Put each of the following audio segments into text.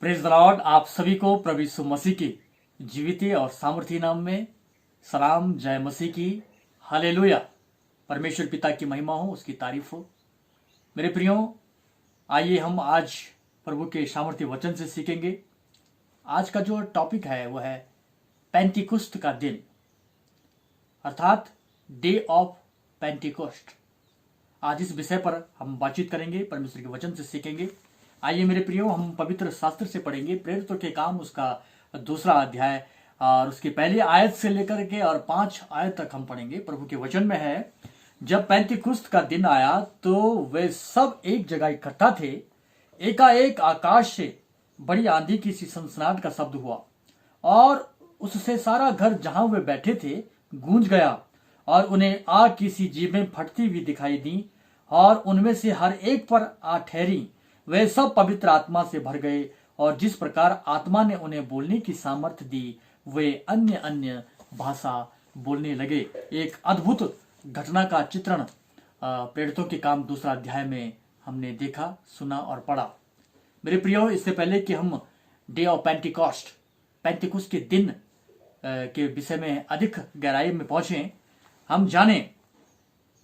Praise the Lord. आप सभी को प्रभु यीशु मसीह के जीवित और सामर्थी नाम में सलाम। जय मसीह की। हालेलुया। परमेश्वर पिता की महिमा हो, उसकी तारीफ हो। मेरे प्रियो, आइए हम आज प्रभु के सामर्थ्य वचन से सीखेंगे। आज का जो टॉपिक है वह है पेंटिकुस्त का दिन, अर्थात डे ऑफ पेंटिकोस्ट। आज इस विषय पर हम बातचीत करेंगे, परमेश्वर के वचन से सीखेंगे। आइए मेरे प्रियो, हम पवित्र शास्त्र से पढ़ेंगे प्रेरितों के काम उसका 2 अध्याय और उसकी पहली आयत से लेकर के और 5 आयत तक हम पढ़ेंगे। प्रभु के वचन में है, जब पेंतिकुस्त का दिन आया तो वे सब एक जगह इकट्ठा थे। एकाएक आकाश से बड़ी आंधी की सी सनसनाहट का शब्द हुआ और उससे सारा घर जहां वे बैठे थे गूंज गया और उन्हें आग की सी जीभें फटती हुई दिखाई दी और उनमें से हर एक पर आ ठहरी। वे सब पवित्र आत्मा से भर गए और जिस प्रकार आत्मा ने उन्हें बोलने की सामर्थ्य दी वे अन्य अन्य भाषा बोलने लगे। एक अद्भुत घटना का चित्रण प्रेरितों के काम 2 अध्याय में हमने देखा, सुना और पढ़ा। मेरे प्रियो, इससे पहले कि हम डे ऑफ पेंटिकॉस्ट, पेंटिकुस्त के दिन के विषय में अधिक गहराई में पहुंचे, हम जाने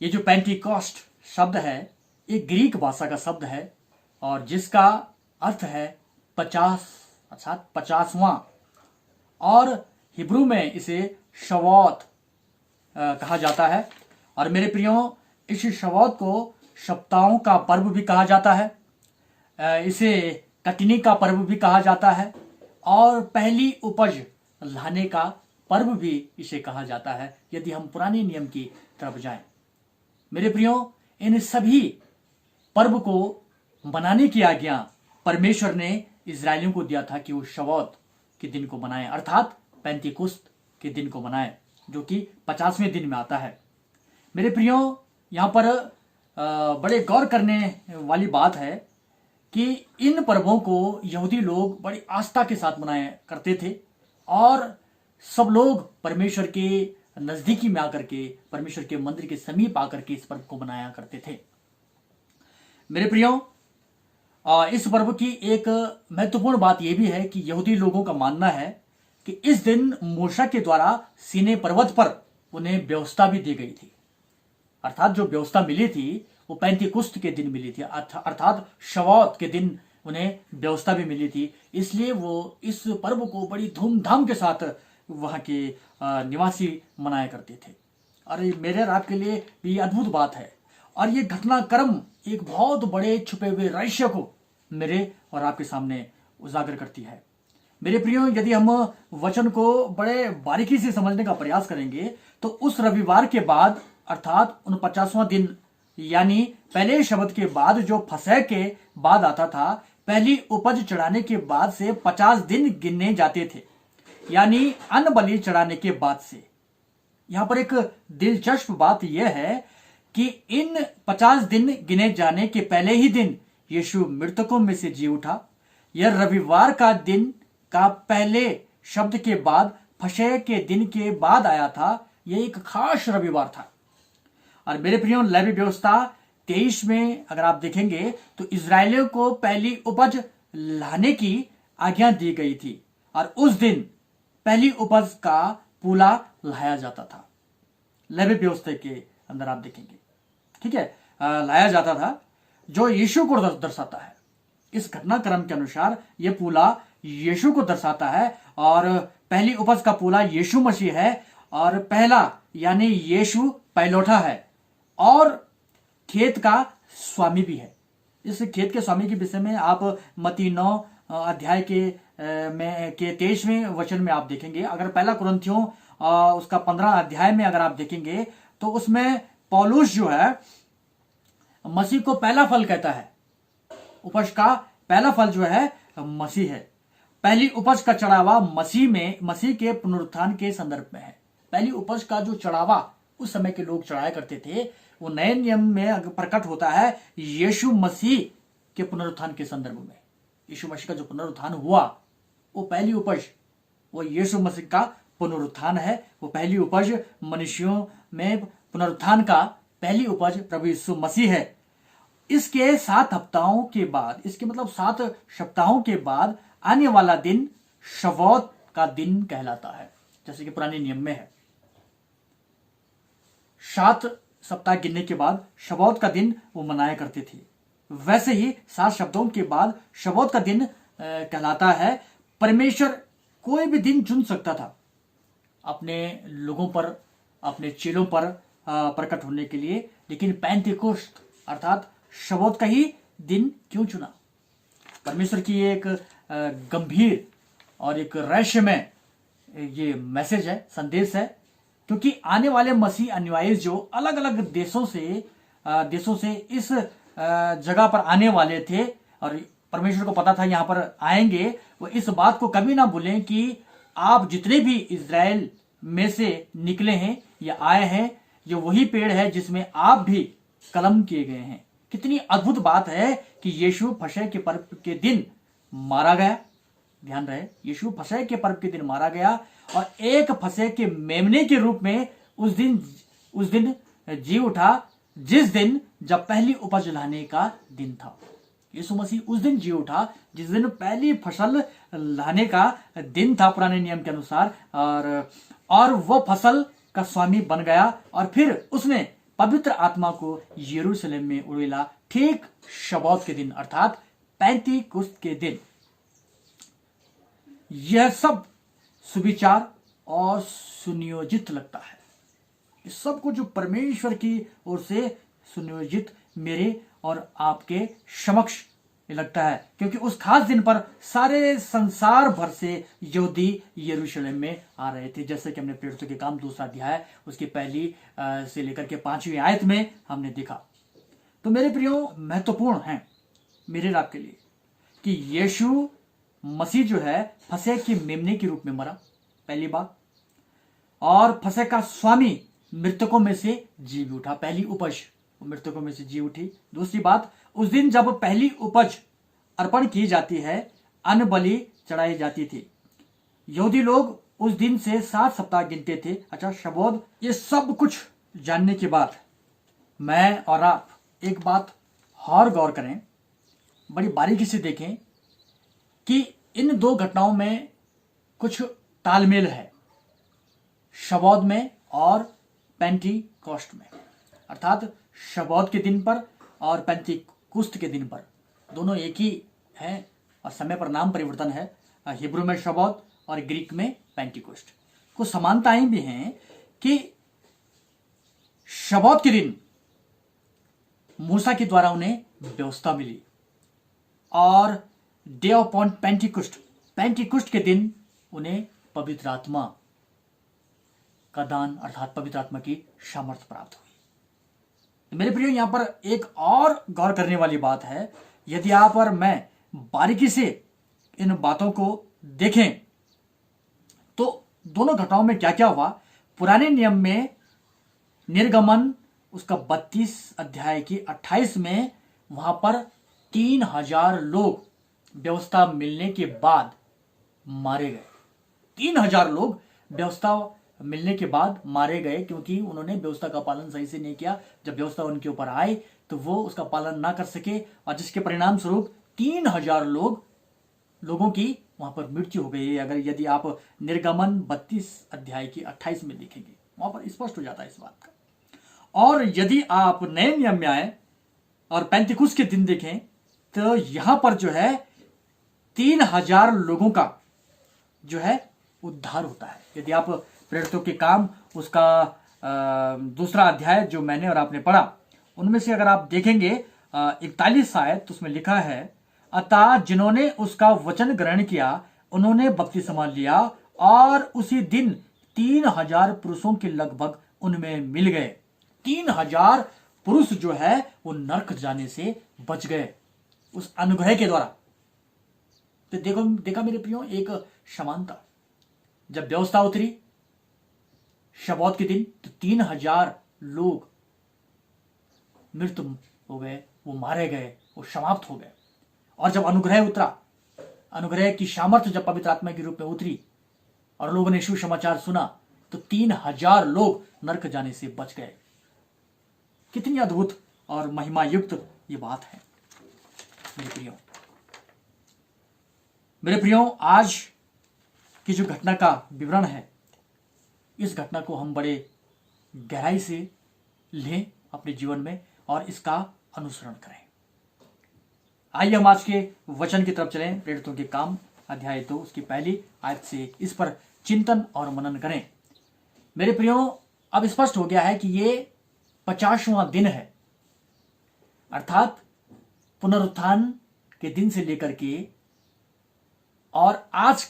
ये जो पेंटिकॉस्ट शब्द है ये ग्रीक भाषा का शब्द है और जिसका अर्थ है 50 अर्थात 50वां, और हिब्रू में इसे शवौत कहा जाता है। और मेरे प्रियो, इस शवौत को सप्ताहों का पर्व भी कहा जाता है, इसे कटनी का पर्व भी कहा जाता है और पहली उपज लाने का पर्व भी इसे कहा जाता है, यदि हम पुराने नियम की तरफ जाएं। मेरे प्रियो, इन सभी पर्व को मनाने की आज्ञा परमेश्वर ने इजरायलियों को दिया था कि वो शवौत के दिन को मनाएं, अर्थात पेंतिकुस्त के दिन को मनाएं, जो कि 50वें दिन में आता है। मेरे प्रियो, यहाँ पर बड़े गौर करने वाली बात है कि इन पर्वों को यहूदी लोग बड़ी आस्था के साथ मनाया करते थे और सब लोग परमेश्वर के नजदीकी में आकर के, परमेश्वर के मंदिर के समीप आकर के इस पर्व को मनाया करते थे। मेरे प्रियो, इस पर्व की एक महत्वपूर्ण बात यह भी है कि यहूदी लोगों का मानना है कि इस दिन मूसा के द्वारा सीने पर्वत पर उन्हें व्यवस्था भी दी गई थी, अर्थात जो व्यवस्था मिली थी वो पेंतिकुस्त के दिन मिली थी, अर्थात शवौत के दिन उन्हें व्यवस्था भी मिली थी। इसलिए वो इस पर्व को बड़ी धूमधाम के साथ वहां के निवासी मनाया करते थे। और मेरे और आपके लिए भी अद्भुत बात है और ये घटनाक्रम एक बहुत बड़े छुपे हुए रहस्य को मेरे और आपके सामने उजागर करती है। मेरे प्रियो, यदि हम वचन को बड़े बारीकी से समझने का प्रयास करेंगे तो उस रविवार के बाद, अर्थात 49वां दिन, यानी पहले शब्द के बाद जो फसह के बाद आता था, पहली उपज चढ़ाने के बाद से 50 दिन गिने जाते थे, यानी अन्न बलि चढ़ाने के बाद से। यहां पर एक दिलचस्प बात यह है कि इन 50 दिन गिने जाने के पहले ही दिन यीशु मृतकों में से जी उठा। यह रविवार का दिन का पहले शब्द के बाद फसह के दिन के बाद आया था। यह एक खास रविवार था। और मेरे प्रियो, लेवी व्यवस्था 23 में अगर आप देखेंगे तो इजरायलियों को पहली उपज लाने की आज्ञा दी गई थी और उस दिन पहली उपज का पूला लाया जाता था। लेवी व्यवस्था के अंदर आप देखेंगे, ठीक है, लाया जाता था, जो यीशु को दर्शाता है। इस घटनाक्रम के अनुसार यह पूला यीशु को दर्शाता है और पहली उपज का पूला यीशु मसीह है और पहला यानी यीशु पहलौठा है और खेत का स्वामी भी है। इस खेत के स्वामी के विषय में आप मत्ती 9 अध्याय के 23वें वचन में आप देखेंगे। अगर पहला कुरिन्थियों उसका 15 अध्याय में अगर आप देखेंगे तो उसमें पौलुस जो है मसीह को पहला फल कहता है। उपज का पहला फल जो है मसीह है। पहली उपज का चढ़ावा मसीह के पुनरुत्थान के संदर्भ में है। पहली उपज का जो चढ़ावा उस समय के लोग चढ़ाया करते थे, वो नए नियम में प्रकट होता है यीशु मसीह के पुनरुत्थान के संदर्भ में। यीशु मसीह का जो पुनरुत्थान हुआ वो पहली उपज, वो यीशु मसीह का पुनरुत्थान है। वो पहली उपज मनुष्यों में पुनरुत्थान का पहली उपज प्रभु यीशु मसीह है। इसके 7 हफ्ताओं के बाद, इसके मतलब 7 सप्ताहों के बाद आने वाला दिन शबौत का दिन कहलाता है, जैसे कि पुराने नियम में है। 7 सप्ताह गिनने के बाद शबौत का दिन वो मनाया करते थे। वैसे ही 7 शब्दों के बाद शबौत का दिन कहलाता है। परमेश्वर कोई भी दिन चुन सकता था अपने लोगों पर, अपने चेलों पर प्रकट होने के लिए, लेकिन पेंतिकोस्त अर्थात शबौत का ही दिन क्यों चुना? परमेश्वर की एक गंभीर और एक रहस्यमय ये मैसेज है, संदेश है, क्योंकि आने वाले मसीह अनुयायी जो अलग अलग देशों से इस जगह पर आने वाले थे और परमेश्वर को पता था यहाँ पर आएंगे, वो इस बात को कभी ना भूलें कि आप जितने भी इज़राइल में से निकले हैं या आए हैं, ये वही पेड़ है जिसमें आप भी कलम किए गए हैं। कितनी अद्भुत बात है कि यीशु फसह के पर्व के दिन मारा गया। ध्यान रहे, यीशु फसह के पर्व के दिन मारा गया और एक फसह के मेमने के रूप में उस दिन जी उठा, जिस दिन जब पहली उपज लाने का दिन था। यीशु मसीह उस दिन जी उठा जिस दिन पहली फसल लाने का दिन था पुराने नियम के अनुसार, और वो फसल का स्वामी बन गया और फिर उसने पवित्र आत्मा को यरूशलेम में उड़ेला ठीक शबौत के दिन अर्थात पेंतीकुस्त के दिन। यह सब सुविचार और सुनियोजित लगता है। इस सब को जो परमेश्वर की ओर से सुनियोजित मेरे और आपके समक्ष लगता है, क्योंकि उस खास दिन पर सारे संसार भर से यहूदी यरूशलेम में आ रहे थे, जैसे कि हमने प्रेरितों के काम 2 अध्याय उसकी 1 से लेकर के 5वीं आयत में हमने देखा। तो मेरे प्रियो, महत्वपूर्ण है मेरे रात के लिए कि यीशु मसीह जो है फसह के मेमने के रूप में मरा, पहली बात, और फसह का स्वामी मृतकों में से जी भी उठा, पहली उपज मृतकों में से जी उठी। दूसरी बात, उस दिन जब पहली उपज अर्पण की जाती है, अन्न बलि चढ़ाई जाती थी। यहूदी लोग उस दिन से 7 सप्ताह गिनते थे। अच्छा, शबौत, ये सब कुछ जानने के बाद मैं और आप एक बात और गौर करें, बड़ी बारीकी से देखें कि इन 2 घटनाओं में कुछ तालमेल है, शबौत में और पेंटीकोस्त में, अर्थात शबौत के दिन पर और पेंतीकुस्त के दिन पर, दोनों एक ही हैं और समय पर नाम परिवर्तन है। हिब्रू में शबौत और ग्रीक में पेंटीकोस्त। कुछ समानताएं भी हैं कि शबौत के दिन मूसा के द्वारा उन्हें व्यवस्था मिली और डे अपॉन पेंटीकुस्त के दिन उन्हें पवित्र आत्मा का दान अर्थात पवित्र आत्मा की सामर्थ्य प्राप्त हुई। मेरे प्रियो, यहां पर एक और गौर करने वाली बात है। यदि आप और मैं बारीकी से इन बातों को देखें तो दोनों घटनाओं में क्या क्या हुआ। पुराने नियम में निर्गमन उसका 32 अध्याय की 28 में वहां पर 3000 लोग व्यवस्था मिलने के बाद मारे गए। 3000 लोग व्यवस्था मिलने के बाद मारे गए क्योंकि उन्होंने व्यवस्था का पालन सही से नहीं किया। जब व्यवस्था उनके ऊपर आई तो वो उसका पालन ना कर सके और जिसके परिणाम स्वरूप 3000 लोगों की वहां पर मृत्यु हो गई। अगर यदि आप निर्गमन 32 अध्याय की 28 में देखेंगे वहां पर स्पष्ट हो जाता है इस बात का। और यदि आप नए नियम में आए और पेंतीकुस्त के दिन देखें तो यहां पर जो है 3000 लोगों का जो है उद्धार होता है। यदि आप प्रेरितों के काम उसका 2 अध्याय जो मैंने और आपने पढ़ा उनमें से अगर आप देखेंगे 41 आयत तो उसमें लिखा है, अतः जिन्होंने उसका वचन ग्रहण किया उन्होंने बपतिस्मा लिया और उसी दिन 3000 पुरुषों के लगभग उनमें मिल गए। 3000 पुरुष जो है वो नरक जाने से बच गए उस अनुग्रह के द्वारा। तो देखा मेरे प्रियो एक समानता। जब व्यवस्था उतरी शबौत के दिन तो 3000 लोग मृत हो गए, वो मारे गए, वो समाप्त हो गए। और जब अनुग्रह उतरा, अनुग्रह की सामर्थ्य जब पवित्र आत्मा के रूप में उतरी और लोगों ने सुसमाचार सुना तो 3000 लोग नरक जाने से बच गए। कितनी अद्भुत और महिमा युक्त ये बात है। मेरे प्रियो, आज की जो घटना का विवरण है, इस घटना को हम बड़े गहराई से लें अपने जीवन में और इसका अनुसरण करें। आइए हम आज के वचन की तरफ चलें। प्रेरितों के काम अध्याय 2 उसकी पहली आयत से इस पर चिंतन और मनन करें। मेरे प्रियो, अब स्पष्ट हो गया है कि ये 50वां दिन है, अर्थात पुनरुत्थान के दिन से लेकर के और आज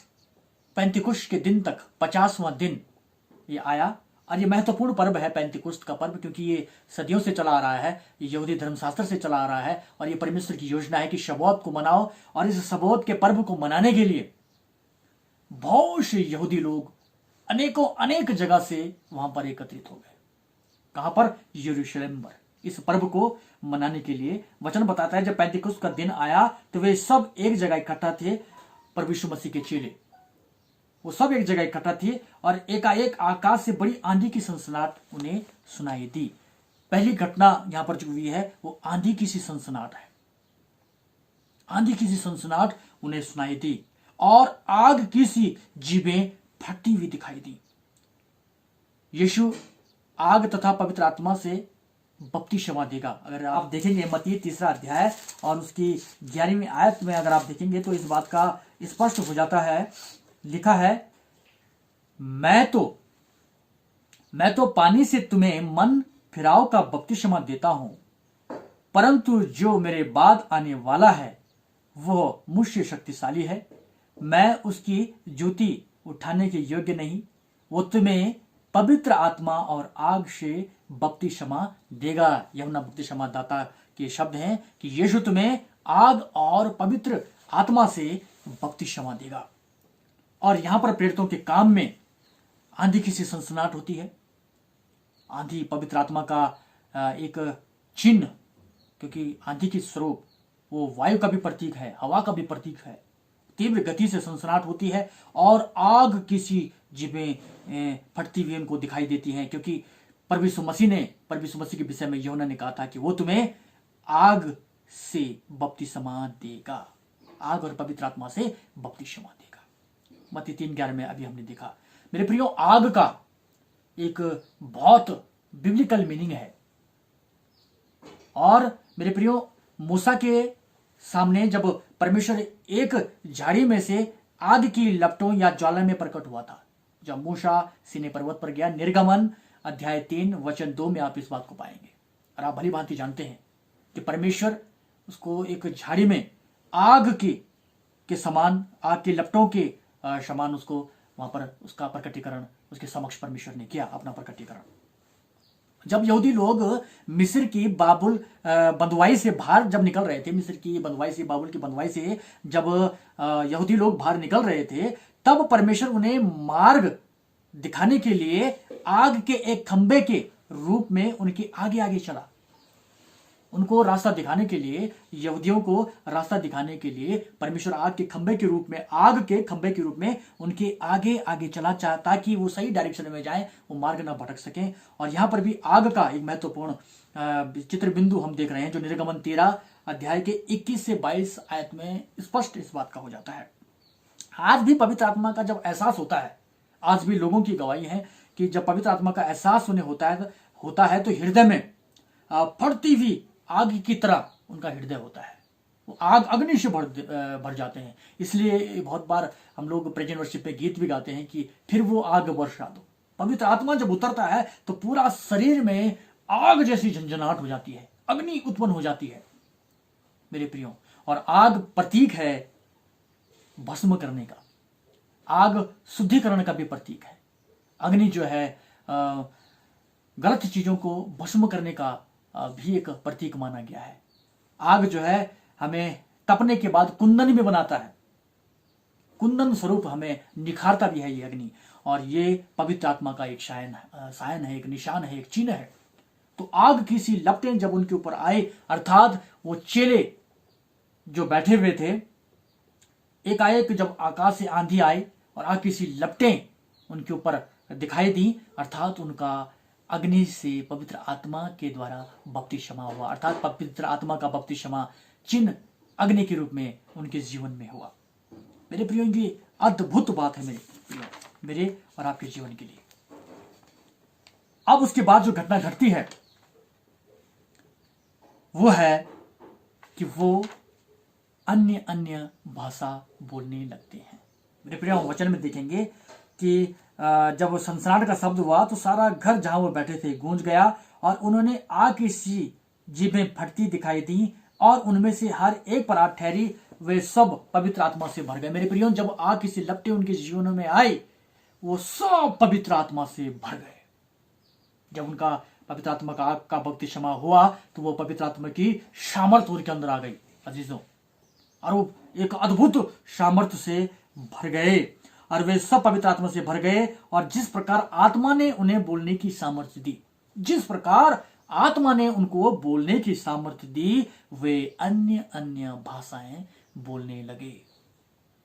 पेंतिकुस्त के दिन तक 50वां दिन ये आया। और ये महत्वपूर्ण पर्व है पेंतिकुस्त का पर्व, क्योंकि ये सदियों से चला आ रहा है, ये यहूदी धर्मशास्त्र से चला आ रहा है और ये परमेश्वर की योजना है कि शबोत को मनाओ। और इस शबोत के पर्व को मनाने के लिए बहुत से यहूदी लोग अनेक जगह से वहां पर एकत्रित हो गए। कहां पर? यरूशलेम पर। इस पर्व को मनाने के लिए वचन बताता है जब पेंतिकुस्त का दिन आया तो वे सब एक जगह इकट्ठा थे। प्रभु यीशु मसीह के चेले वो सब एक जगह इकट्ठा थे और एकाएक आकाश से बड़ी आंधी की सनसनाहट उन्हें सुनाई दी। पहली घटना यहां पर जो हुई है वो आंधी की सी सनसनाहट है। आंधी की सी सनसनाहट उन्हें सुनाई दी और आग की सी जीभें फटती हुई दिखाई दी। यीशु आग तथा पवित्र आत्मा से बपतिस्मा देगा। अगर आप देखेंगे मत्ती 3 अध्याय और उसकी 11वीं आयत में अगर आप देखेंगे तो इस बात का स्पष्ट हो जाता है। लिखा है, मैं तो पानी से तुम्हें मन फिराव का बपतिस्मा देता हूं, परंतु जो मेरे बाद आने वाला है वह मुझसे शक्तिशाली है। मैं उसकी जूती उठाने के योग्य नहीं। वो तुम्हें पवित्र आत्मा और आग से बपतिस्मा देगा। यूहन्ना बपतिस्मा दाता के शब्द हैं कि यीशु तुम्हें आग और पवित्र आत्मा से बपतिस्मा देगा। और यहां पर प्रेरितों के काम में आंधी की सी सनसनाहट होती है। आंधी पवित्र आत्मा का एक चिन्ह, क्योंकि आंधी की स्वरूप वो वायु का भी प्रतीक है, हवा का भी प्रतीक है। तीव्र गति से सनसनाहट होती है और आग की सी जीभें फटती हुई उनको दिखाई देती हैं, क्योंकि प्रभु यीशु मसीह के विषय में यूहन्ना ने कहा था कि वो तुम्हें आग से बपतिस्मा देगा, आग और पवित्र आत्मा से बपतिस्मा देगा। मत्ती 3:11 में अभी हमने देखा। मेरे प्रियो, आग का एक बहुत बिब्लिकल मीनिंग है। और मेरे प्रियो, मूसा के सामने जब परमेश्वर एक झाड़ी में से आग की लपटों या ज्वाला में प्रकट हुआ था, जब मूसा सीनै पर्वत पर गया, निर्गमन अध्याय 3 वचन 2 में आप इस बात को पाएंगे। और आप भली भांति जानते हैं कि परमेश्वर उसको एक झाड़ी में आग के समान, आग की लपटों के समान उसको वहां पर उसका प्रकटीकरण उसके समक्ष परमेश्वर ने किया, अपना प्रकटीकरण। जब यहूदी लोग मिस्र की बाबुल बंधुआई से बाहर जब निकल रहे थे, मिस्र की बंधुआई से, बाबुल की बंधुआई से जब यहूदी लोग बाहर निकल रहे थे, तब परमेश्वर उन्हें मार्ग दिखाने के लिए आग के एक खंबे के रूप में उनके आगे आगे चला। उनको रास्ता दिखाने के लिए, यहूदियों को रास्ता दिखाने के लिए परमेश्वर आग के खंबे के रूप में उनके आगे आगे चला, ताकि वो सही डायरेक्शन में जाएं, वो मार्ग ना भटक सकें। और यहां पर भी आग का एक महत्वपूर्ण चित्र बिंदु हम देख रहे हैं, जो निर्गमन 13 अध्याय के 21 से 22 आयत में स्पष्ट इस बात का हो जाता है। आज भी पवित्र आत्मा का जब एहसास होता है, आज भी लोगों की गवाही है कि जब पवित्र आत्मा का एहसास उन्हें होता है तो हृदय में फटती हुई आग की तरह उनका हृदय होता है। वो आग अग्नि से भर जाते हैं। इसलिए बहुत बार हम लोग प्रेजेंट वर्शिप में गीत भी गाते हैं कि फिर वो आग वर्षा दो। पवित्र आत्मा जब उतरता है तो पूरा शरीर में आग जैसी झंझनाहट हो जाती है, अग्नि उत्पन्न हो जाती है मेरे प्रियो। और आग प्रतीक है भस्म करने का, आग शुद्धिकरण का भी प्रतीक है। अग्नि जो है गलत चीजों को भस्म करने का भी एक प्रतीक माना गया है। आग जो है हमें तपने के बाद कुंदन भी बनाता है, कुंदन स्वरूप हमें निखारता भी है ये अग्नि। और ये पवित्र आत्मा का एक सायन है, एक निशान है, एक चिन्ह है। तो आग की सी लपटें जब उनके ऊपर आए, अर्थात वो चेले जो बैठे हुए थे, एकाएक जब आकाश से आंधी आई और आग की सी लपटें उनके ऊपर दिखाई दी, अर्थात उनका अग्नि से पवित्र आत्मा के द्वारा बपतिस्मा हुआ, अर्थात पवित्र आत्मा का बपतिस्मा चिन्ह अग्नि के रूप में उनके जीवन में हुआ। मेरे प्रियो, ये अद्भुत बात है मेरे और आपके जीवन के लिए। अब उसके बाद जो घटना घटती है वो है कि वो अन्य अन्य भाषा बोलने लगते हैं। मेरे प्रियो, वचन में देखेंगे कि जब वो सनसनाहट का शब्द हुआ तो सारा घर जहां वो बैठे थे गूंज गया, और उन्होंने आग की सी जीभें फटती दिखाई दी, और उनमें से हर एक पर आग ठहरी। वे सब पवित्र आत्मा से भर गए। मेरे प्रियो, जब आग की सी लपटें उनके जीवनों में आई, वो सब पवित्र आत्मा से भर गए। जब उनका पवित्र आत्मा का आग का बपतिस्मा हुआ तो वो पवित्र आत्मा की सामर्थ उनके अंदर आ गई अजीजों, और वो एक अद्भुत सामर्थ से भर गए, और वे सब पवित्र आत्मा से भर गए। और जिस प्रकार आत्मा ने उन्हें बोलने की सामर्थ्य दी, जिस प्रकार आत्मा ने उनको बोलने की सामर्थ्य दी, वे अन्य अन्य भाषाएं बोलने लगे।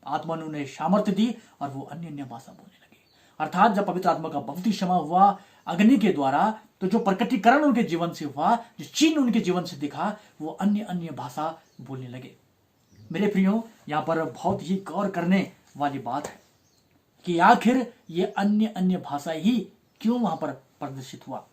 आत्मा ने उन्हें सामर्थ्य दी और वो अन्य अन्य भाषा बोलने लगे। अर्थात जब पवित्र आत्मा का बपतिस्मा हुआ अग्नि के द्वारा, तो जो प्रकटीकरण उनके जीवन से हुआ, जो चिन्ह उनके जीवन से दिखा, वो अन्य अन्य भाषा बोलने लगे। मेरे प्रियो, यहां पर बहुत ही गौर करने वाली बात है कि आखिर ये अन्य अन्य भाषा ही क्यों वहां पर प्रदर्शित हुआ।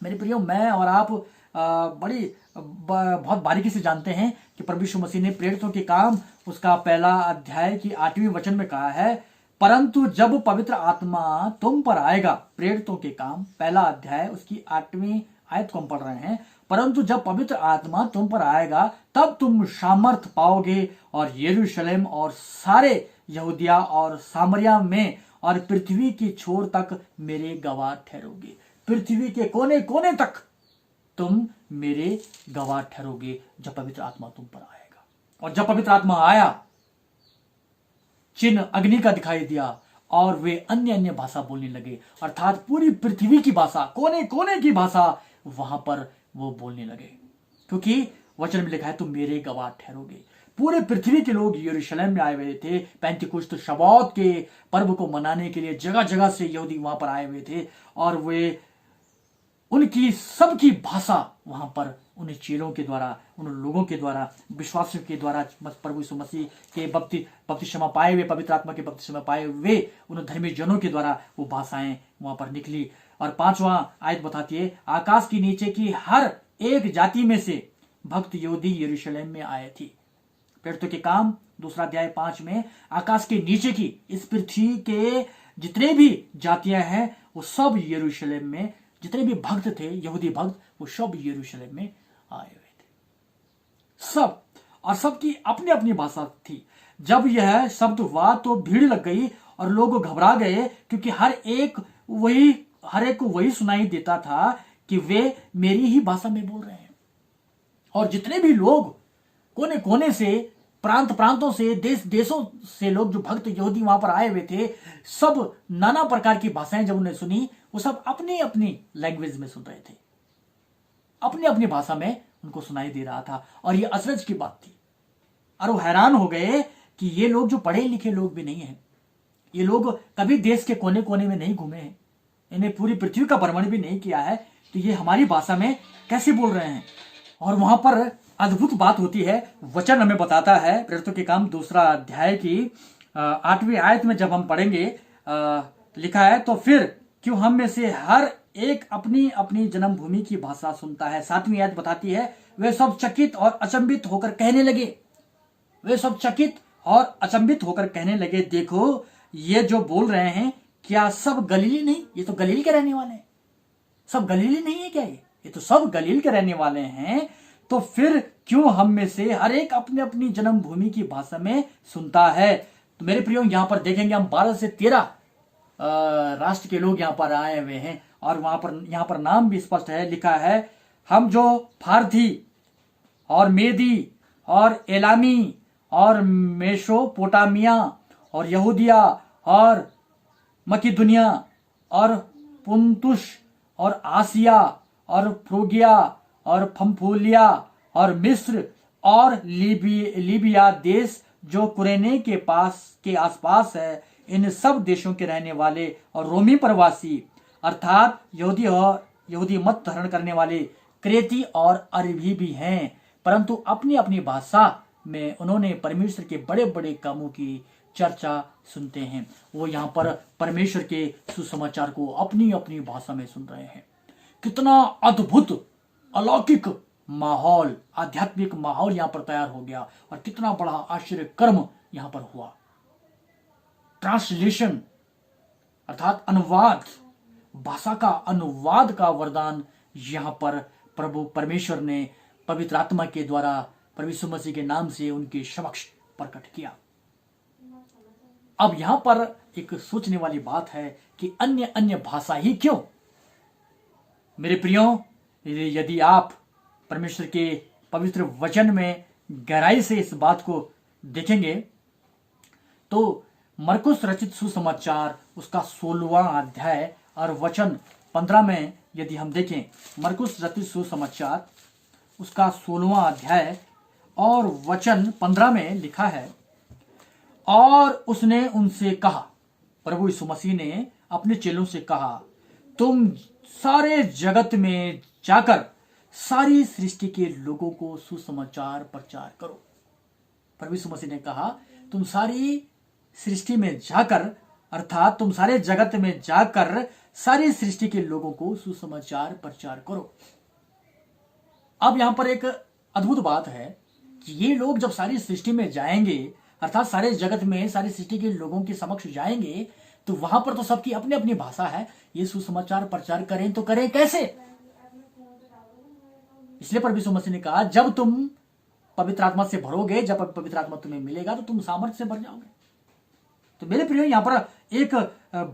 मेरे प्रियो, मैं और आप बहुत बारीकी से जानते हैं कि प्रभु यीशु मसीह ने प्रेरितों के काम उसका पहला अध्याय की 8वें वचन में कहा है, परंतु जब पवित्र आत्मा तुम पर आएगा। प्रेरितों के काम पहला अध्याय उसकी 8वीं आयत को हम पढ़ रहे हैं। परंतु जब पवित्र आत्मा तुम पर आएगा तब तुम सामर्थ पाओगे, और यरूशलेम और सारे यहूदिया और सामरिया में और पृथ्वी की छोर तक मेरे गवाह ठहरोगे। पृथ्वी के कोने कोने तक तुम मेरे गवाह ठहरोगे जब पवित्र आत्मा तुम पर आएगा। और जब पवित्र आत्मा आया, चिन्ह अग्नि का दिखाई दिया, और वे अन्य अन्य भाषा बोलने लगे, अर्थात पूरी पृथ्वी की भाषा, कोने कोने की भाषा वहां पर वो बोलने लगे, क्योंकि वचन में लिखा है तुम मेरे गवाह ठहरोगे। पूरे पृथ्वी के लोग यरूशलेम में आए हुए थे। पेंतिकुस्त शबौत के पर्व को मनाने के लिए जगह जगह से यहूदी वहां पर आए हुए थे, और वे उनकी सबकी भाषा वहां पर उन चेलों के द्वारा, उन लोगों के द्वारा, विश्वासियों के द्वारा, प्रभु यीशु मसीह के बपतिस्मा पाए हुए, पवित्र आत्मा के बपतिस्मा पाए हुए उन धर्मी जनों के द्वारा वो भाषाएं वहां पर निकली। और 5वां आयत बताती है, आकाश के नीचे की हर एक जाति में से भक्त यहूदी यरूशलेम में आए थे। प्रेरितों के काम 2 अध्याय 5 में आकाश के नीचे की, इस पृथ्वी के जितने भी जातियां हैं वो सब यरूशलेम में, जितने भी भक्त थे यहूदी भक्त, वो सब यरूशलेम में आए हुए थे सब, और सबकी अपनी अपनी भाषा थी। जब यह शब्द हुआ तो भीड़ लग गई और लोग घबरा गए, क्योंकि हर एक को वही सुनाई देता था कि वे मेरी ही भाषा में बोल रहे हैं। और जितने भी लोग कोने कोने से, प्रांत प्रांतों से, देश देशों से लोग, जो भक्त यहूदी वहां पर आए हुए थे, सब नाना प्रकार की भाषाएं जब उन्हें सुनी, वो सब अपनी अपनी लैंग्वेज में सुन रहे थे, अपनी अपनी भाषा में उनको सुनाई दे रहा था। और ये अचरज की बात थी, और वो हैरान हो गए कि ये लोग जो पढ़े लिखे लोग भी नहीं हैं, ये लोग कभी देश के कोने कोने में नहीं घूमे हैं, इन्हें पूरी पृथ्वी का भ्रमण भी नहीं किया है, तो ये हमारी भाषा में कैसे बोल रहे हैं। और वहां पर अद्भुत बात होती है। वचन हमें बताता है, प्रेरितों के काम 2 अध्याय की 8वीं आयत में जब हम पढ़ेंगे, लिखा है, तो फिर क्यों हम में से हर एक अपनी अपनी जन्मभूमि की भाषा सुनता है। 7वीं आयत बताती है, वे सब चकित और अचंभित होकर कहने लगे, वे सब चकित और अचंभित होकर कहने लगे, देखो ये जो बोल रहे हैं, क्या सब गलीली नहीं? ये तो गलील के रहने वाले हैं। सब गलीली नहीं है क्या? ये तो सब गलील के रहने वाले हैं। तो फिर क्यों हम में से हर एक अपनी अपनी जन्मभूमि की भाषा में सुनता है? तो मेरे प्रियो, यहां पर देखेंगे हम 12 से 13 राष्ट्र के लोग यहां पर आए हुए हैं, और यहां पर नाम भी स्पष्ट है, लिखा है, हम जो फारथी और मेदी और एलामी और मेसोपोटामिया और यहूदिया और मकिदुनिया और पुंतुस और आसिया और फ्रूगिया और फम्फूलिया और मिस्र और लीबिया देश जो कुरेने के आसपास है, इन सब देशों के रहने वाले और रोमी प्रवासी अर्थात यहूदी मत धारण करने वाले क्रेती और अरबी भी हैं, परंतु अपनी अपनी भाषा में उन्होंने परमेश्वर के बड़े बड़े कामों की चर्चा सुनते हैं। वो यहाँ पर परमेश्वर के सुसमाचार को अपनी अपनी भाषा में सुन रहे हैं। कितना अद्भुत अलौकिक माहौल, आध्यात्मिक माहौल यहाँ पर तैयार हो गया और कितना बड़ा आश्चर्य कर्म यहाँ पर हुआ। ट्रांसलेशन अर्थात अनुवाद, भाषा का अनुवाद का वरदान यहाँ पर प्रभु परमेश्वर ने पवित्र आत्मा के द्वारा प्रभु यीशु मसीह के नाम से उनके समक्ष प्रकट किया। अब यहां पर एक सोचने वाली बात है कि अन्य अन्य भाषा ही क्यों? मेरे प्रियो, यदि आप परमेश्वर के पवित्र वचन में गहराई से इस बात को देखेंगे तो मरकुस रचित सुसमाचार उसका 16वां अध्याय और वचन 15 में यदि हम देखें, मरकुस रचित सुसमाचार उसका 16वां अध्याय और वचन 15 में लिखा है, और उसने उनसे कहा, प्रभु यीशु मसीह ने अपने चेलों से कहा, तुम सारे जगत में जाकर सारी सृष्टि के लोगों को सुसमाचार प्रचार करो। प्रभु यीशु मसीह ने कहा तुम सारी सृष्टि में जाकर, अर्थात तुम सारे जगत में जाकर सारी सृष्टि के लोगों को सुसमाचार प्रचार करो। अब यहां पर एक अद्भुत बात है कि ये लोग जब सारी सृष्टि में जाएंगे, अर्थात सारे जगत में सारी सृष्टि के लोगों के समक्ष जाएंगे, तो वहां पर तो सबकी अपनी अपनी भाषा है। ये सुसमाचार प्रचार करें तो करें कैसे? इसलिए प्रभु यीशु मसीह ने कहा जब तुम पवित्र आत्मा से भरोगे, जब पवित्र आत्मा तुम्हें मिलेगा तो तुम सामर्थ्य से भर जाओगे। तो मेरे प्रियो, यहां पर एक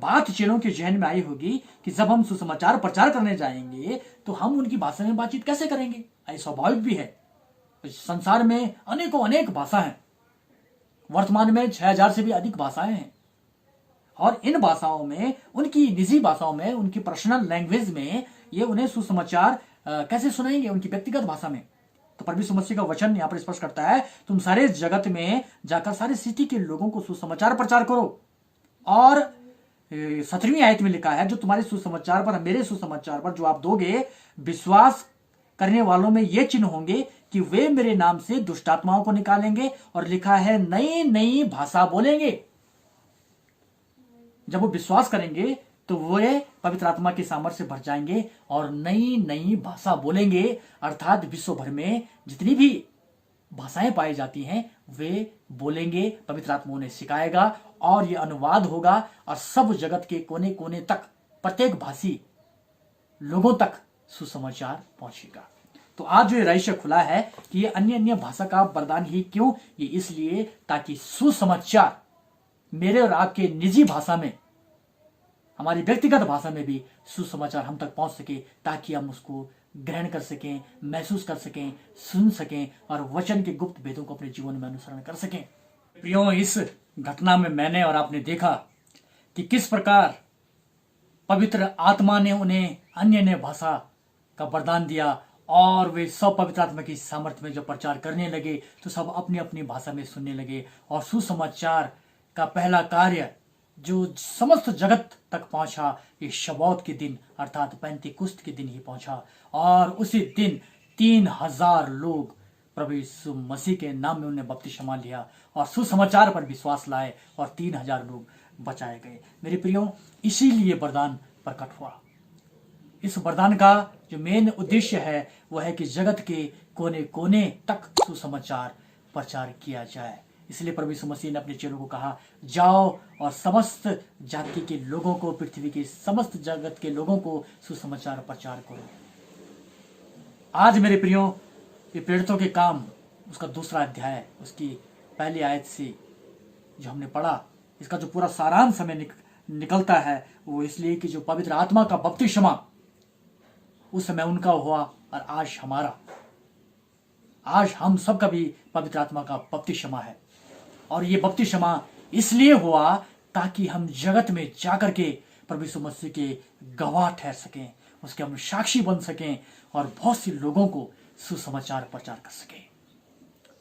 बात चेलों के जहन में आई होगी कि जब हम सुसमाचार प्रचार करने जाएंगे तो हम उनकी भाषा में बातचीत कैसे करेंगे? ये स्वाभाविक भी है। संसार में अनेकों अनेक भाषा हैं, वर्तमान में 6000 से भी अधिक भाषाएं हैं, और इन भाषाओं में, उनकी निजी भाषाओं में, उनकी पर्सनल लैंग्वेज में ये उन्हें सुसमाचार कैसे सुनाएंगे? उनकी व्यक्तिगत भाषा में। तो प्रभु यीशु मसीह का वचन यहाँ पर स्पष्ट करता है, तुम सारे जगत में जाकर सारी सृष्टि के लोगों को सुसमाचार प्रचार करो। और 17वीं आयत में लिखा है, जो तुम्हारे सुसमाचार पर, मेरे सुसमाचार पर जो आप दोगे, विश्वास करने वालों में ये चिन्ह होंगे कि वे मेरे नाम से दुष्ट आत्माओं को निकालेंगे, और लिखा है नई नई भाषा बोलेंगे। जब वो विश्वास करेंगे तो वे पवित्र आत्मा के सामर्थ्य से भर जाएंगे और नई नई भाषा बोलेंगे, अर्थात विश्व भर में जितनी भी भाषाएं पाई जाती हैं वे बोलेंगे। पवित्र आत्मा उन्हें सिखाएगा और यह अनुवाद होगा और सब जगत के कोने कोने तक, प्रत्येक भाषी लोगों तक सुसमाचार पहुंचेगा। तो आज जो रहस्य खुला है कि ये अन्य अन्य भाषा का वरदान ही क्यों? ये इसलिए ताकि सुसमाचार मेरे और आपके निजी भाषा में, हमारी व्यक्तिगत भाषा में भी सुसमाचार हम तक पहुंच सके, ताकि हम उसको ग्रहण कर सकें, महसूस कर सकें, सुन सकें और वचन के गुप्त भेदों को अपने जीवन में अनुसरण कर सकें। प्रियो, इस घटना में मैंने और आपने देखा कि किस प्रकार पवित्र आत्मा ने उन्हें अन्य अन्य भाषा का वरदान दिया, और वे सब पवित्र आत्मा की सामर्थ्य में जब प्रचार करने लगे तो सब अपनी अपनी भाषा में सुनने लगे, और सुसमाचार का पहला कार्य जो समस्त जगत तक पहुंचा, ये शबौत के दिन अर्थात पेंतीकुस्त के दिन ही पहुंचा। और उसी दिन 3000 लोग प्रभु यीशु मसीह के नाम में उन्हें बपतिस्मा लिया और सुसमाचार पर विश्वास लाए, और 3000 लोग बचाए गए। मेरे प्रियो, इसीलिए वरदान प्रकट हुआ। इस वरदान का जो मेन उद्देश्य है वह है कि जगत के कोने कोने तक सुसमाचार प्रचार किया जाए। इसलिए प्रभु यीशु मसीह ने अपने चेलों को कहा, जाओ और समस्त जाति के लोगों को, पृथ्वी के समस्त जगत के लोगों को सुसमाचार प्रचार करो। आज मेरे प्रियो, ये प्रेरितों के काम उसका 2रा अध्याय, उसकी पहली आयत से जो हमने पढ़ा, इसका जो पूरा सारांश हमें निकलता है वो इसलिए कि जो पवित्र आत्मा का बपतिस्मा उस समय उनका हुआ और आज हमारा, आज हम सबका भी पवित्र आत्मा का बपतिस्मा है। और ये बपतिस्मा इसलिए हुआ ताकि हम जगत में जाकर के प्रभु यीशु मसीह के गवाह ठहर सकें, उसके हम साक्षी बन सकें और बहुत सी लोगों को सुसमाचार प्रचार कर सकें,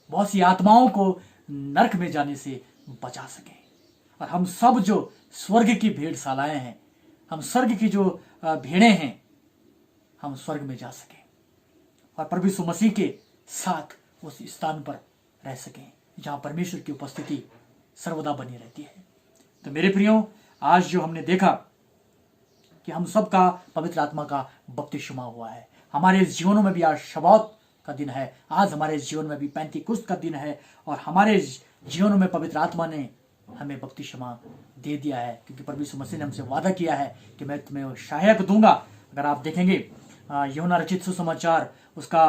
बहुत सी आत्माओं को नरक में जाने से बचा सकें। और हम सब जो स्वर्ग की भेड़शालाएं हैं, हम स्वर्ग की जो भेड़ें हैं, हम स्वर्ग में जा सकें और प्रभु यीशु मसीह के साथ उस स्थान पर रह सकें जहां परमेश्वर की उपस्थिति सर्वदा बनी रहती है। तो मेरे प्रियो, आज जो हमने देखा कि हम सबका पवित्र आत्मा का बपतिस्मा हुआ है। हमारे जीवनों में भी आज शबौत का दिन है, आज हमारे जीवन में भी पेंतीकुस्त का दिन है और हमारे जीवनों में पवित्र आत्मा ने हमें बपतिस्मा दे दिया है, क्योंकि प्रभु यीशु मसीह ने हमसे वादा किया है कि मैं तुम्हें सहायक दूंगा। अगर आप देखेंगे यूहन्ना रचित सुसमाचार उसका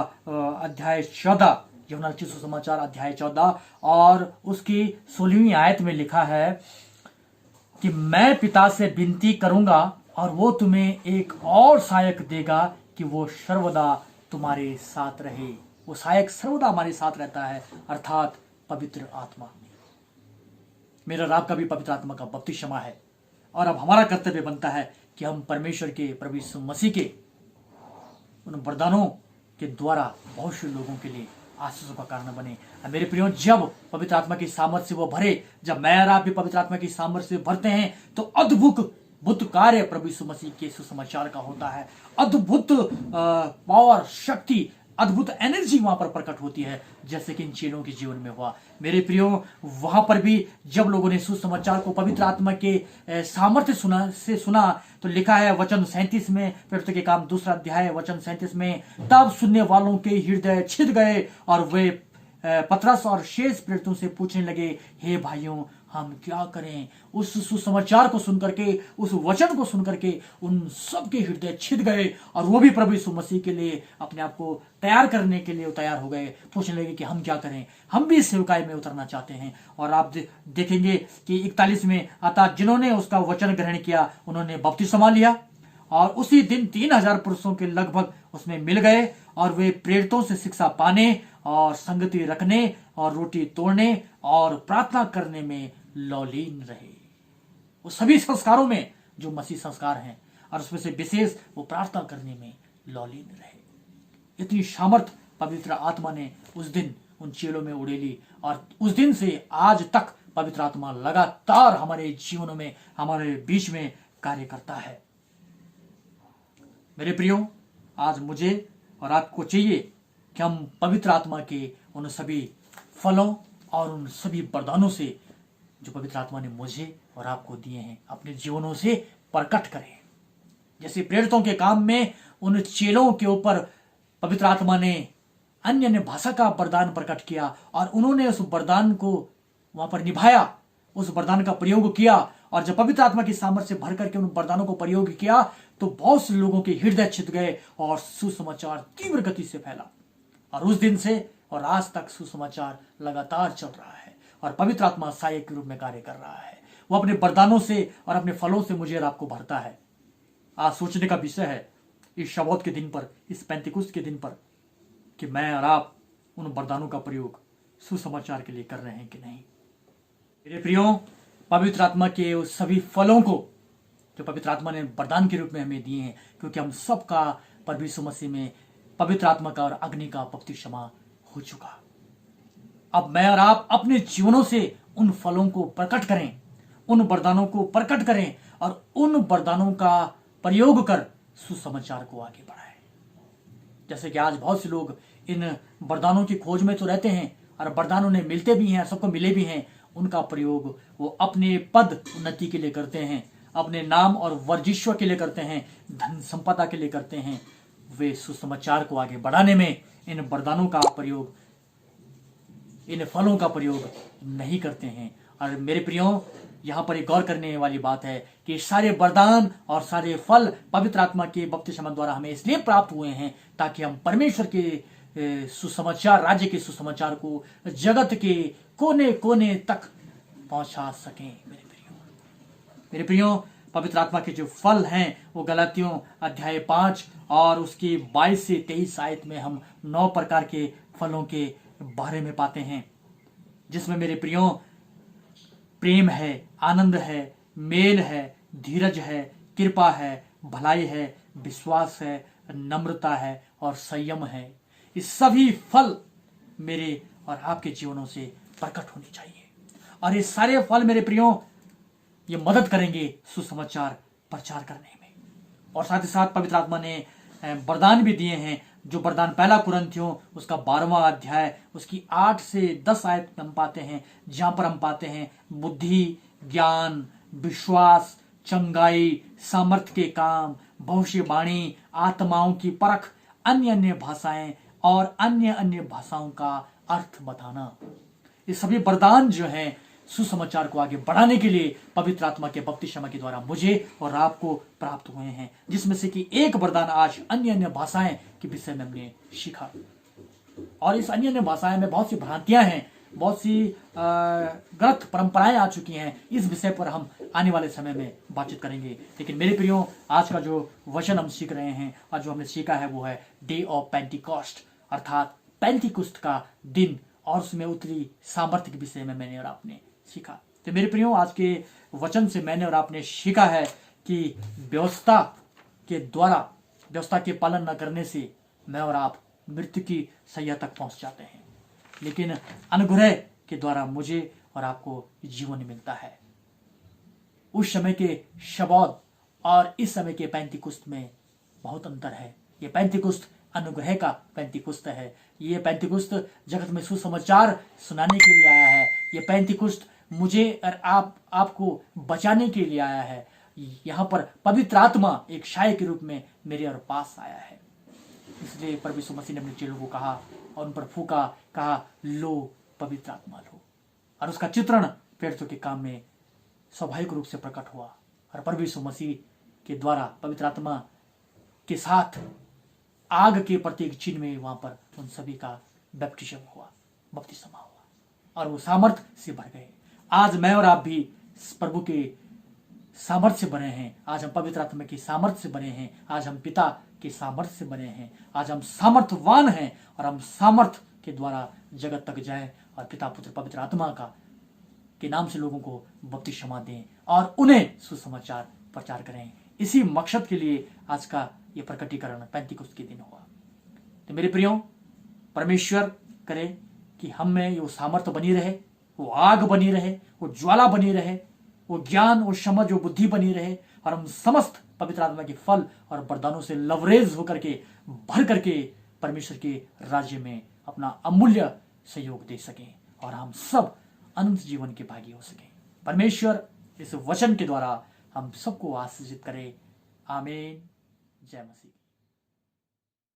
अध्याय 14, यूहन्ना रचित सुसमाचार अध्याय 14 और उसकी 16वीं आयत में लिखा है कि मैं पिता से विनती करूंगा और वो तुम्हें एक और सहायक देगा कि वो सर्वदा तुम्हारे साथ रहे। वो सहायक सर्वदा हमारे साथ रहता है, अर्थात पवित्र आत्मा। मेरा और आपका भी पवित्र आत्मा का बपतिस्मा है और अब हमारा कर्तव्य बनता है कि हम परमेश्वर के प्रभु यीशु मसीह के उन वरदानों के द्वारा बहुत से लोगों के लिए आशीषों का कारण बने। मेरे प्रियो, जब पवित्र आत्मा की सामर्थ्य से वो भरे, जब मैं और आप भी पवित्र आत्मा की सामर्थ्य से भरते हैं, तो अद्भुत कार्य प्रभु यीशु मसीह के सुसमाचार का होता है। अद्भुत पावर, शक्ति, अद्भुत एनर्जी वहां पर प्रकट होती है, जैसे कि इन चेलों के जीवन में हुआ। मेरे प्रियो, वहां पर भी जब लोगों ने सुसमाचार को पवित्र आत्मा के सामर्थ्य सुना तो लिखा है वचन 37 में, प्रेरितों के काम 2 अध्याय वचन 37 में, तब सुनने वालों के हृदय छिद गए और वे पतरस और शेष प्रेरितों से पूछने लगे, हे भाइयों, हम क्या करें? उस सुसमाचार को सुनकर के, उस वचन को सुनकर के उन सब के हृदय छिद गए और वो भी प्रभु यीशु मसीह के लिए अपने आप को तैयार करने के लिए तैयार हो गए। पूछने लगे कि हम क्या करें, हम भी सेवकाई में उतरना चाहते हैं। और आप देखेंगे कि 41 में, अतः जिन्होंने उसका वचन ग्रहण किया उन्होंने बपतिस्मा लिया और उसी दिन 3000 पुरुषों के लगभग उसमें मिल गए और वे प्रेरितों से शिक्षा पाने और संगति रखने और रोटी तोड़ने और प्रार्थना करने में लौलीन रहे। वो सभी संस्कारों में जो मसीह संस्कार हैं और उसमें से विशेष वो प्रार्थना करने में लौलीन रहे। इतनी सामर्थ पवित्र आत्मा ने उस दिन उन चेलों में उड़ेली और उस दिन से आज तक पवित्र आत्मा लगातार हमारे जीवनों में, हमारे बीच में कार्य करता है। मेरे प्रियो, आज मुझे और आपको चाहिए कि हम पवित्र आत्मा के उन सभी फलों और उन सभी वरदानों से जो पवित्र आत्मा ने मुझे और आपको दिए हैं अपने जीवनों से प्रकट करें। जैसे प्रेरितों के काम में उन चेलों के ऊपर पवित्र आत्मा ने अन्य भाषा का वरदान प्रकट किया और उन्होंने उस वरदान को वहां पर निभाया, उस वरदान का प्रयोग किया और जब पवित्र आत्मा की सामर्थ्य से भर करके उन वरदानों को प्रयोग किया तो बहुत से लोगों के हृदय छिद गए और सुसमाचार तीव्र गति से फैला और उस दिन से और आज तक सुसमाचार लगातार चल रहा है और पवित्र आत्मा सहायक के रूप में कार्य कर रहा है। वो अपने वरदानों से और अपने फलों से मुझे और आपको भरता है। आज सोचने का विषय है इस शबौत के दिन पर, इस पेंतीकुस्त के दिन पर, कि मैं और आप उन वरदानों का प्रयोग सुसमाचार के लिए कर रहे हैं कि नहीं। मेरे प्रियो, पवित्र आत्मा के उस सभी फलों को जो पवित्र आत्मा ने वरदान के रूप में हमें दिए हैं, क्योंकि हम सबका प्रभु यीशु मसीह में पवित्र आत्मा का और अग्नि का बपतिस्मा हो चुका। अब मैं और आप अपने जीवनों से उन फलों को प्रकट करें, उन वरदानों को प्रकट करें और उन वरदानों का प्रयोग कर सुसमाचार को आगे बढ़ाएं। जैसे कि आज बहुत से लोग इन वरदानों की खोज में तो रहते हैं और वरदान उन्हें मिलते भी हैं, सबको मिले भी हैं, उनका प्रयोग वो अपने पद उन्नति के लिए करते हैं, अपने नाम और वर्जिष्व के लिए करते हैं, धन संपदा के लिए करते हैं। वे सुसमाचार को आगे बढ़ाने में इन वरदानों का प्रयोग, इन फलों का प्रयोग नहीं करते हैं। और मेरे प्रियो, यहाँ पर एक गौर करने वाली बात है कि सारे वरदान और सारे फल पवित्र आत्मा के बपतिस्मा द्वारा हमें इसलिए प्राप्त हुए हैं ताकि हम परमेश्वर के सुसमाचार, राज्य के सुसमाचार को जगत के कोने कोने तक पहुंचा सकें। मेरे प्रियो, पवित्र आत्मा के जो फल हैं वो गलातियों अध्याय 5 और उसकी 22 से 23 आयत में हम 9 प्रकार के फलों के बारे में पाते हैं, जिसमें मेरे प्रियो प्रेम है, आनंद है, मेल है, धीरज है, कृपा है, भलाई है, विश्वास है, नम्रता है और संयम है। ये सभी फल मेरे और आपके जीवनों से प्रकट होनी चाहिए और ये सारे फल मेरे प्रियो ये मदद करेंगे सुसमाचार प्रचार करने में। और साथ ही साथ पवित्र आत्मा ने वरदान भी दिए हैं, जो वरदान पहला कुरिन्थियों उसका 12वां अध्याय उसकी 8 से 10 आयत हम पाते हैं, जहां पर हम पाते हैं बुद्धि, ज्ञान, विश्वास, चंगाई, सामर्थ्य के काम, भविष्यवाणी, आत्माओं की परख, अन्य अन्य भाषाएं और अन्य अन्य भाषाओं का अर्थ बताना। ये सभी वरदान जो हैं सुसमाचार को आगे बढ़ाने के लिए पवित्र आत्मा के बपतिस्मा के द्वारा मुझे और आपको प्राप्त हुए हैं, जिसमें से कि एक वरदान आज अन्य अन्य भाषाएं के विषय में हमने सीखा। और इस अन्य अन्य भाषाएं में बहुत सी भ्रांतियां हैं, बहुत सी गलत परंपराएं आ चुकी हैं। इस विषय पर हम आने वाले समय में बातचीत करेंगे। लेकिन मेरे प्रियो, आज का जो वचन हम सीख रहे हैं और जो हमने सीखा है वो है डे ऑफ पेंटिकॉस्ट, अर्थात पेंटिकुस्त का दिन और उसमें उतरी सामर्थ्य के विषय में मैंने और आपने सीखा। तो मेरे प्रियो, आज के वचन से मैंने और आपने सीखा है कि व्यवस्था के द्वारा, व्यवस्था के पालन न करने से मैं और आप मृत्यु की सैया तक पहुंच जाते हैं, लेकिन अनुग्रह के द्वारा मुझे और आपको जीवन मिलता है। उस समय के शबौद और इस समय के पेंतिकुस्त में बहुत अंतर है। ये पेंतिकुस्त अनुग्रह का पेंतिकुस्त है। ये पेंतिकुस्त जगत में सुसमाचार सुनाने के लिए आया है। ये पेंतिकुस्त मुझे और आपको बचाने के लिए आया है। यहाँ पर पवित्र आत्मा एक शाये के रूप में मेरे और पास आया है। इसलिए प्रभु यीशु मसीह ने अपने चेलों को कहा और उन पर फूका, कहा लो पवित्र आत्मा लो। और उसका चित्रण प्रेरितों के काम में स्वाभाविक रूप से प्रकट हुआ और प्रभु यीशु मसीह के द्वारा पवित्र आत्मा के साथ आग के प्रतीक चिन्ह में वहां पर उन सभी का बैप्टिज्म हुआ, बपतिस्मा हुआ और वो सामर्थ से भर गए। आज मैं और आप भी प्रभु के सामर्थ्य से बने हैं। आज हम पवित्र आत्मा की सामर्थ्य से बने हैं। आज हम पिता के सामर्थ्य से बने हैं। आज हम सामर्थ्यवान हैं और हम सामर्थ्य के द्वारा जगत तक जाएं और पिता पुत्र पवित्र आत्मा का के नाम से लोगों को बपतिस्मा दें और उन्हें सुसमाचार प्रचार करें। इसी मकसद के लिए आज का ये प्रकटीकरण पेंतिकुस्त के दिन हुआ। तो मेरे प्रियो, परमेश्वर करे कि हम में वो सामर्थ्य बनी रहे, वो आग बनी रहे, वो ज्वाला बनी रहे, वो ज्ञान, वो समझ, वो बुद्धि बनी रहे और हम समस्त पवित्र आत्मा के फल और वरदानों से लवरेज होकर के भर करके परमेश्वर के राज्य में अपना अमूल्य सहयोग दे सकें और हम सब अनंत जीवन के भागी हो सकें। परमेश्वर इस वचन के द्वारा हम सबको आशीषित करे। आमीन। जय मसीह।